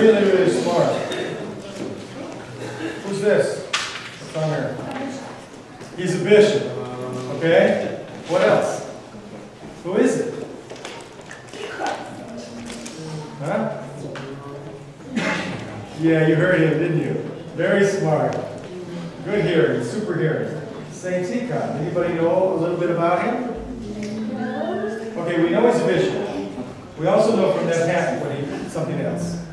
really, really smart. Who's this? What's on here? He's a bishop. Okay? What else? Who is it? Huh? Yeah, you heard him, didn't you? Very smart. Good hearing, super hearing. St Tikhon. Anybody know a little bit about him? Okay, we know he's a bishop. We also know from that hat what he something else.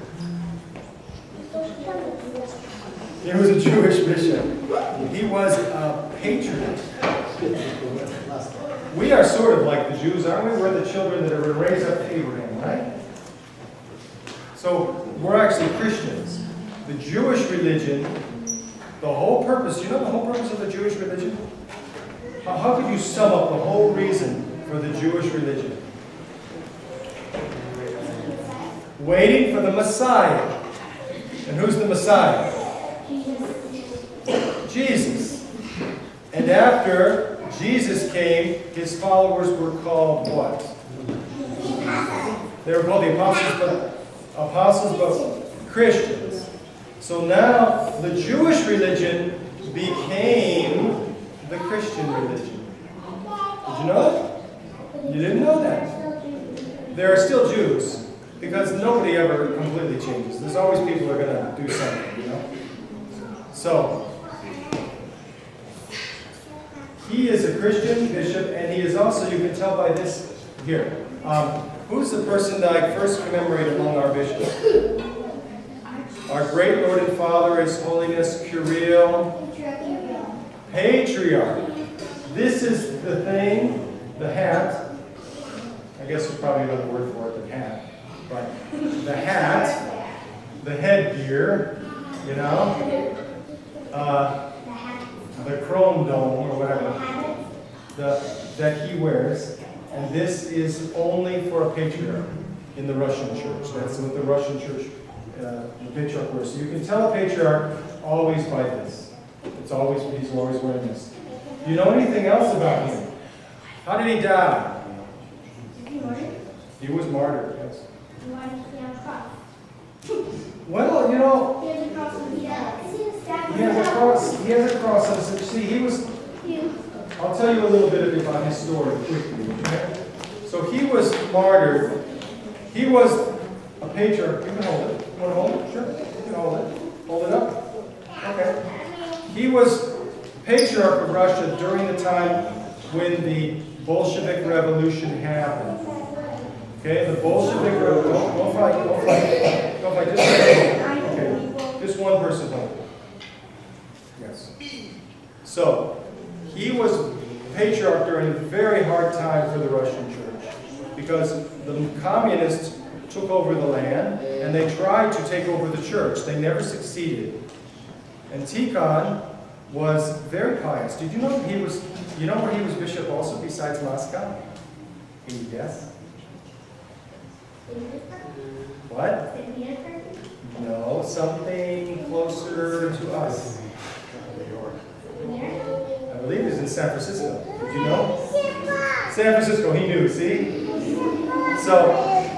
He was a Jewish bishop. He was a patriot. We are sort of like the Jews, aren't we? We're the children that are raised up to Abraham, right? So we're actually Christians. The Jewish religion, the whole purpose, you know the whole purpose of the Jewish religion? How could you sum up the whole reason for the Jewish religion? Waiting for the Messiah. And who's the Messiah? Jesus. And after Jesus came, his followers were called what? They were called the apostles, but Christians. So now the Jewish religion became the Christian religion. Did you know that? You didn't know that. There are still Jews, because nobody ever completely changes. There's always people who are going to do something, you know? So, he is a Christian bishop, and he is also, you can tell by this here. Who's the person that I first commemorate among our bishops? Our great Lord and Father, His Holiness Kirill, Patriarch. This is the thing, the hat. I guess there's probably another word for it, the hat. But the hat, the headgear, you know, the chrome dome or whatever, that he wears. And this is only for a patriarch in the Russian church. That's what the Russian church, the patriarch wears. So you can tell a patriarch always by this. He's always wearing this. Do you know anything else about him? How did he die? He was martyred, yes. Why did he have a cross? Well, you know, He has a cross on his head. he has a cross on his head. See, he was, I'll tell you a little bit about his story quickly, okay? So he was martyred. He was a patriarch. You can hold it. You want to hold it? Sure. You can hold it. Hold it up. Okay. He was patriarch of Russia during the time when the Bolshevik Revolution happened. Okay, the Bolshevik Revolution. Don't fight. Just one person hold it. Yes. So, he was patriarch during a very hard time for the Russian church because the communists took over the land and they tried to take over the church. They never succeeded. And Tikhon was very pious. Did you know he was, you know where he was bishop also besides Moscow? Can you guess? What? No, something closer to us. I believe he was in San Francisco. Did you know? San Francisco, he knew, see? So,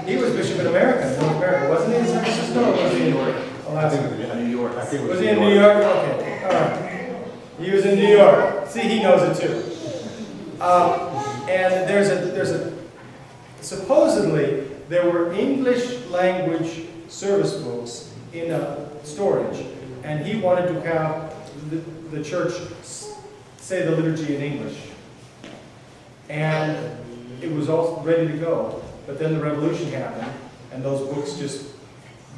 he was bishop in America, North America. Wasn't he in San Francisco or was he in New York? I think it was in New York. Was he in New York? Okay. All right. He was in New York. See, he knows it too. And there's a supposedly there were English language service books in a storage, and he wanted to have the church say the liturgy in English. And it was all ready to go, but then the revolution happened, and those books just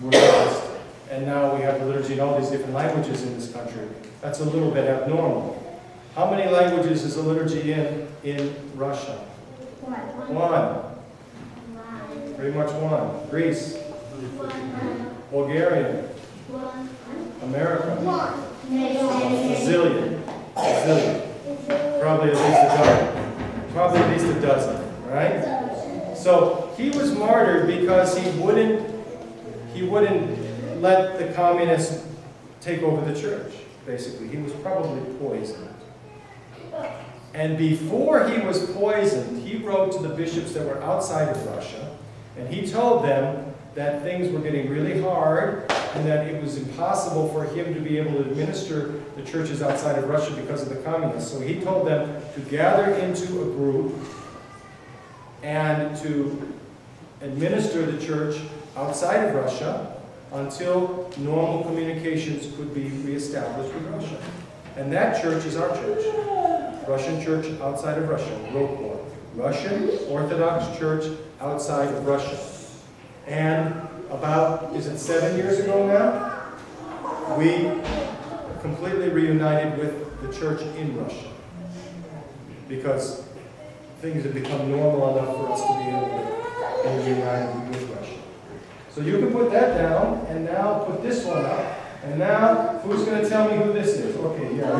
were lost. And now we have the liturgy in all these different languages in this country. That's a little bit abnormal. How many languages is the liturgy in Russia? One. Pretty much one. Greece. Bulgaria. America. A zillion. Probably at least a dozen. Right? So he was martyred because he wouldn't let the communists take over the church, basically. He was probably poisoned. And before he was poisoned, he wrote to the bishops that were outside of Russia, and he told them that things were getting really hard and that it was impossible for him to be able to administer the churches outside of Russia because of the communists. So he told them to gather into a group and to administer the church outside of Russia until normal communications could be reestablished with Russia. And that church is our church. Russian church outside of Russia, Rokor. Russian Orthodox Church outside of Russia. And about, is it 7 years ago now? We completely reunited with the church in Russia. Because things have become normal enough for us to be able to be reunited with Russia. So you can put that down, and now put this one up. And now, who's going to tell me who this is? Okay, yeah. I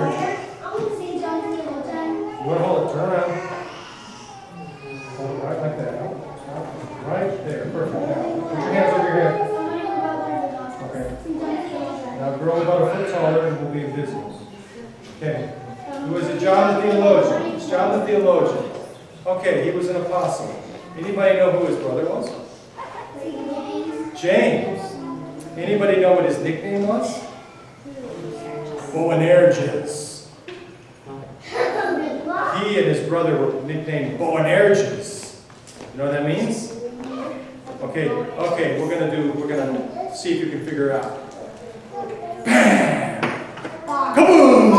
want to say John the Theologian. Well, hold it, turn around. Hold it right like that. Right there, perfect. Now, put your hands over your head. Okay. Now grow about a foot taller and we'll be in business. Okay. Who is it? John the Theologian. It's John the Theologian. Okay, he was an apostle. Anybody know who his brother was? James. Anybody know what his nickname was? Boanerges. He and his brother were nicknamed Boanerges. You know what that means? Okay, we're gonna see if you can figure it out. Bam! Kaboom!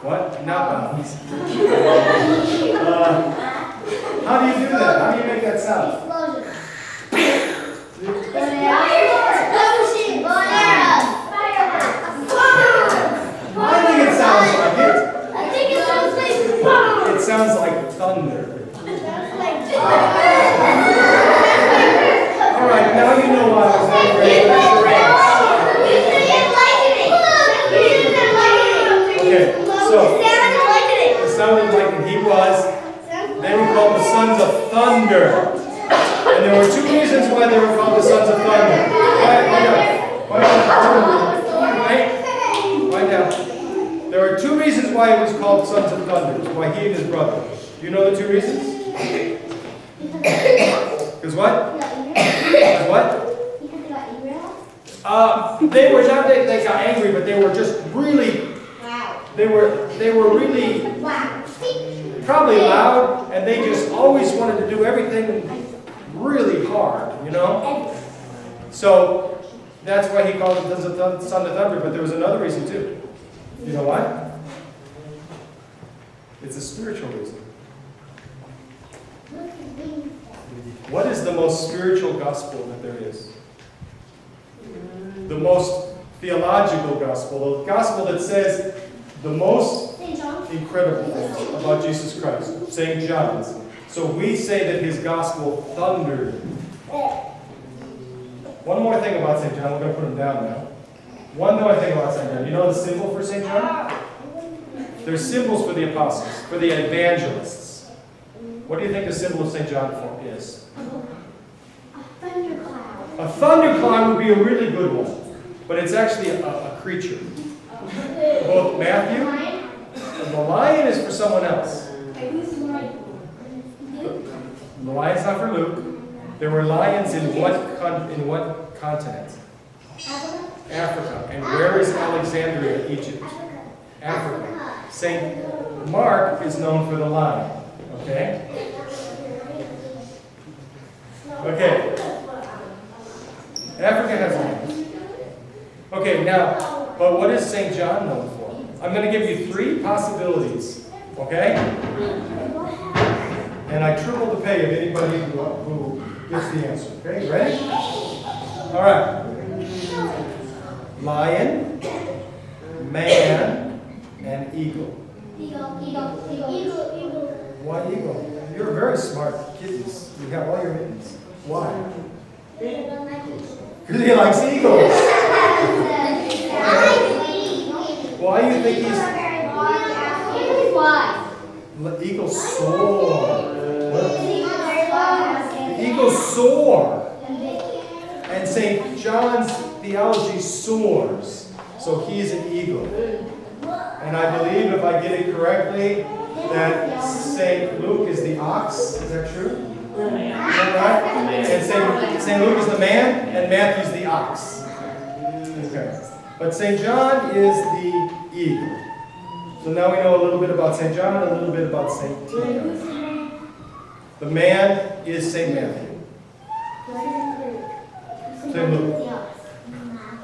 What? Not bombs. How do you do that? How do you make that sound? I think it sounds like it. I think it sounds like boom. It sounds like thunder. All right, now you know why I was not ready for Okay, so it sounded like he was. They were called the sons of thunder. And there were two reasons why they were called the sons of thunder. Write down. There were two reasons why he was called sons of thunder. Why he and his brother. Do you know the two reasons? Because what? Because what? They were not that they got angry, but they were just really. They were really probably loud, and they just always wanted to do everything really hard, you know? So that's why he called them Son of Thunder, but there was another reason too. You know why? It's a spiritual reason. What is the most spiritual gospel that there is? The most theological gospel, the gospel that says the most incredible things about Jesus Christ, St. John's. So we say that his gospel thundered. One more thing about St. John, we're going to put him down now. One more thing about St. John. You know the symbol for St. John? There's symbols for the apostles, for the evangelists. What do you think the symbol of St. John is? A thundercloud. A thundercloud would be a really good one, but it's actually a creature. Both Matthew and the lion is for someone else. The lion's not for Luke. There were lions in what continent? Africa. And where is Alexandria, Egypt? Africa. St. Mark is known for the lion. Okay? Okay. Africa has lions. Okay, now, but what is St. John known for? I'm going to give you three possibilities. Okay? And I triple the pay of anybody who gets the answer. Okay, ready? All right. Lion, man, and eagle. Eagle. Why eagle? You're very smart kittens. You have all your mittens. Why? Because he likes eagles. Why do you think he's... Why? Eagles soar. The eagles soar. And St. John's theology soars. So he's an eagle. And I believe, if I get it correctly, that St. Luke is the ox. Is that true? Right? And St. Luke is the man, and Matthew's the ox. Okay. But St. John is the eagle. So now we know a little bit about St. John, a little bit about St. Tikhon. The man is St. Matthew. St. Luke.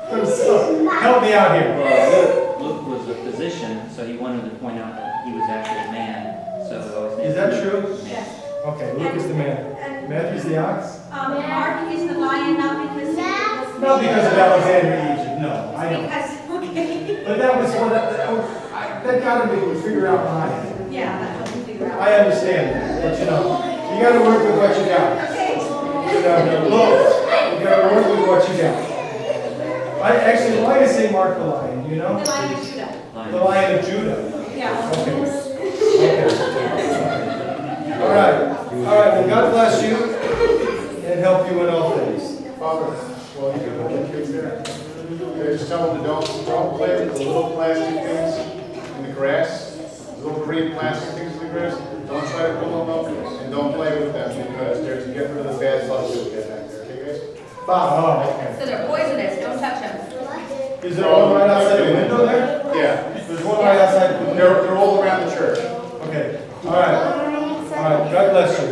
Help me out here. Well, Luke was a physician, so he wanted to point out that he was actually a man. So it always Is that true? Yes. Okay, Luke is the man. Matthew's the ox? Mark is the lion, not because he was... Not because of Alexander, Egypt, no. I know. Because, okay. But that was what, that got me to figure out behind it. Yeah, that's what we figure out. I understand that, but you know, you gotta work with what you got. Okay. You know, look, you gotta work with what you got. Actually, why is St. Mark the lion, you know? The lion of Judah. The Lion of Judah. Yeah. Okay. All right. Well, God bless you and help you in all things. Father, well, you can hold the kids there. Okay, just tell them to don't play with the little plastic things in the grass, the little green plastic things in the grass. Don't try to pull them up and don't play with them because they're to get rid of the bad bugs you'll get back there. Okay, guys? Bob, oh, okay. So they're poisonous, don't touch them. Is there one right outside the window there? Yeah. There's one right outside the window. They're all around the church. Okay. All right. God bless you.